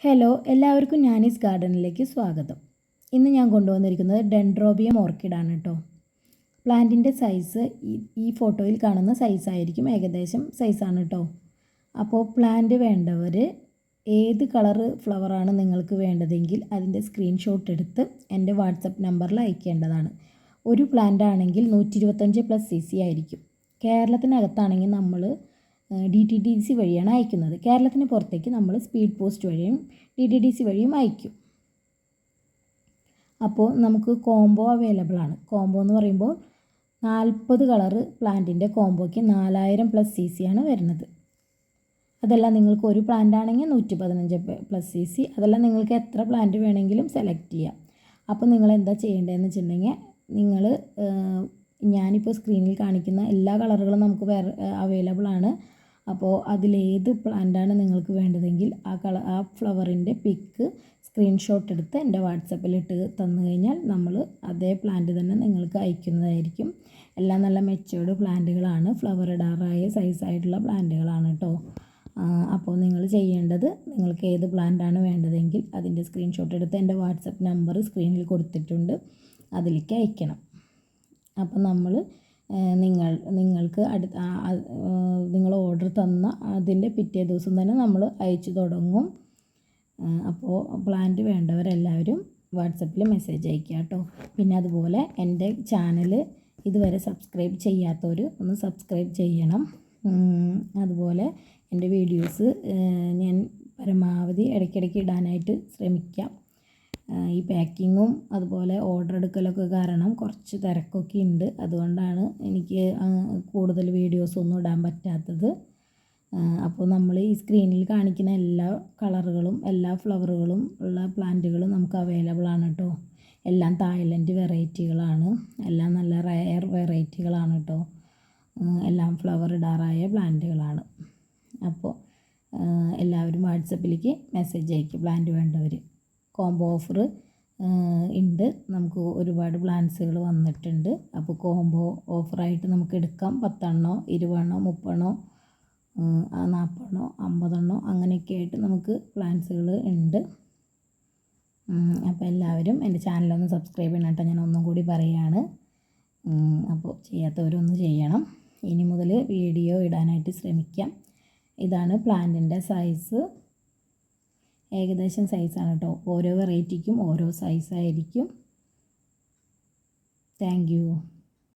Hello, എല്ലാവർക്കും ഞാനീസ് ഗാർഡനിലേക്ക് സ്വാഗതം. ഇന്ന് ഞാൻ കൊണ്ടുവന്നിരിക്കുന്നത് ഡെൻഡ്രോബിയം ഓർക്കിഡാണ് കേട്ടോ. പ്ലാന്റിൻ്റെ സൈസ് ഈ ഫോട്ടോയിൽ കാണുന്ന സൈസായിരിക്കും, ഏകദേശം സൈസാണ് കേട്ടോ. അപ്പോൾ പ്ലാന്റ് വേണ്ടവർ ഏത് കളറ് ഫ്ലവറാണ് നിങ്ങൾക്ക് വേണ്ടതെങ്കിൽ അതിൻ്റെ സ്ക്രീൻഷോട്ട് എടുത്ത് എൻ്റെ വാട്സപ്പ് നമ്പറിൽ അയക്കേണ്ടതാണ്. ഒരു പ്ലാന്റ് ആണെങ്കിൽ 125+ cc ആയിരിക്കും. കേരളത്തിനകത്താണെങ്കിൽ നമ്മൾ DTDC വഴിയാണ് അയക്കുന്നത്. കേരളത്തിന് പുറത്തേക്ക് നമ്മൾ സ്പീഡ് പോസ്റ്റ് വഴിയും DTDC വഴിയും അയക്കും. അപ്പോൾ നമുക്ക് കോംബോ അവൈലബിൾ ആണ്. കോംബോ എന്ന് പറയുമ്പോൾ 40 കളറ് പ്ലാന്റിൻ്റെ കോംബോയ്ക്ക് 4000+ cc ആണ് വരുന്നത്. അതല്ല നിങ്ങൾക്ക് ഒരു പ്ലാന്റ് ആണെങ്കിൽ 115+ cc. അതല്ല നിങ്ങൾക്ക് എത്ര പ്ലാന്റ് വേണമെങ്കിലും സെലക്ട് ചെയ്യാം. അപ്പോൾ നിങ്ങൾ എന്താ ചെയ്യേണ്ടതെന്ന് വെച്ചിട്ടുണ്ടെങ്കിൽ നിങ്ങൾ ഞാനിപ്പോൾ സ്ക്രീനിൽ കാണിക്കുന്ന എല്ലാ കളറുകളും നമുക്ക് അവൈലബിൾ ആണ്. അപ്പോൾ അതിലേത് പ്ലാന്റാണ് നിങ്ങൾക്ക് വേണ്ടതെങ്കിൽ ആ ഫ്ലവറിൻ്റെ പിക്ക് സ്ക്രീൻഷോട്ട് എടുത്ത് എൻ്റെ വാട്സപ്പിൽ ഇട്ട് തന്നു കഴിഞ്ഞാൽ നമ്മൾ അതേ പ്ലാന്റ് തന്നെ നിങ്ങൾക്ക് അയക്കുന്നതായിരിക്കും. എല്ലാം നല്ല മെച്ചേർഡ് പ്ലാന്റുകളാണ്, ഫ്ലവർ ഇടാറായ സൈസായിട്ടുള്ള പ്ലാന്റുകളാണ് കേട്ടോ. അപ്പോൾ നിങ്ങൾ ചെയ്യേണ്ടത്, നിങ്ങൾക്ക് ഏത് പ്ലാന്റാണ് വേണ്ടതെങ്കിൽ അതിൻ്റെ സ്ക്രീൻഷോട്ട് എടുത്ത് എൻ്റെ വാട്സപ്പ് നമ്പർ സ്ക്രീനിൽ കൊടുത്തിട്ടുണ്ട്, അതിലേക്ക് അയക്കണം. അപ്പോൾ നമ്മൾ നിങ്ങൾക്ക് നിങ്ങൾ ഓർഡർ തന്ന അതിൻ്റെ പിറ്റേ ദിവസം തന്നെ നമ്മൾ അയച്ചു തുടങ്ങും. അപ്പോൾ പ്ലാന്റ് വേണ്ടവരെല്ലാവരും വാട്സപ്പിൽ മെസ്സേജ് അയക്കുക കേട്ടോ. പിന്നെ അതുപോലെ എൻ്റെ ചാനൽ ഇതുവരെ സബ്സ്ക്രൈബ് ചെയ്യാത്തവർ ഒന്ന് സബ്സ്ക്രൈബ് ചെയ്യണം. അതുപോലെ എൻ്റെ വീഡിയോസ് ഞാൻ പരമാവധി ഇടയ്ക്കിടയ്ക്ക് ഇടാനായിട്ട് ശ്രമിക്കാം. ഈ പാക്കിങ്ങും അതുപോലെ ഓർഡർ എടുക്കലൊക്കെ കാരണം കുറച്ച് തിരക്കൊക്കെ ഉണ്ട്. അതുകൊണ്ടാണ് എനിക്ക് കൂടുതൽ വീഡിയോസൊന്നും ഇടാൻ പറ്റാത്തത്. അപ്പോൾ നമ്മൾ ഈ സ്ക്രീനിൽ കാണിക്കുന്ന എല്ലാ കളറുകളും എല്ലാ ഫ്ലവറുകളും ഉള്ള പ്ലാന്റുകളും നമുക്ക് അവൈലബിൾ ആണ് കേട്ടോ. എല്ലാം തായ്ലൻഡ് വെറൈറ്റികളാണ്, എല്ലാം നല്ല റയർ വെറൈറ്റികളാണ് കേട്ടോ. എല്ലാം ഫ്ലവർ ഇടാറായ പ്ലാന്റുകളാണ്. അപ്പോൾ എല്ലാവരും വാട്സപ്പിലേക്ക് മെസ്സേജ് അയക്കും പ്ലാന്റ് വേണ്ടവർ. കോംബോ ഓഫർ ഉണ്ട്, നമുക്ക് ഒരുപാട് പ്ലാൻസുകൾ വന്നിട്ടുണ്ട്. അപ്പോൾ കോംബോ ഓഫറായിട്ട് നമുക്ക് എടുക്കാം. 10 20 30 40 50 അങ്ങനെയൊക്കെ ആയിട്ട് നമുക്ക് പ്ലാൻസുകൾ ഉണ്ട്. അപ്പോൾ എല്ലാവരും എൻ്റെ ചാനലൊന്ന് സബ്സ്ക്രൈബ് ചെയ്യണം കേട്ടോ, ഞാൻ ഒന്നും കൂടി പറയുകയാണ്. അപ്പോൾ ചെയ്യാത്തവരൊന്ന് ചെയ്യണം. ഇനി മുതൽ വീഡിയോ ഇടാനായിട്ട് ശ്രമിക്കാം. ഇതാണ് പ്ലാന്റിൻ്റെ സൈസ്, ഏകദേശം സൈസാണ് കേട്ടോ. ഓരോ വെറൈറ്റിക്കും ഓരോ സൈസായിരിക്കും. Thank you.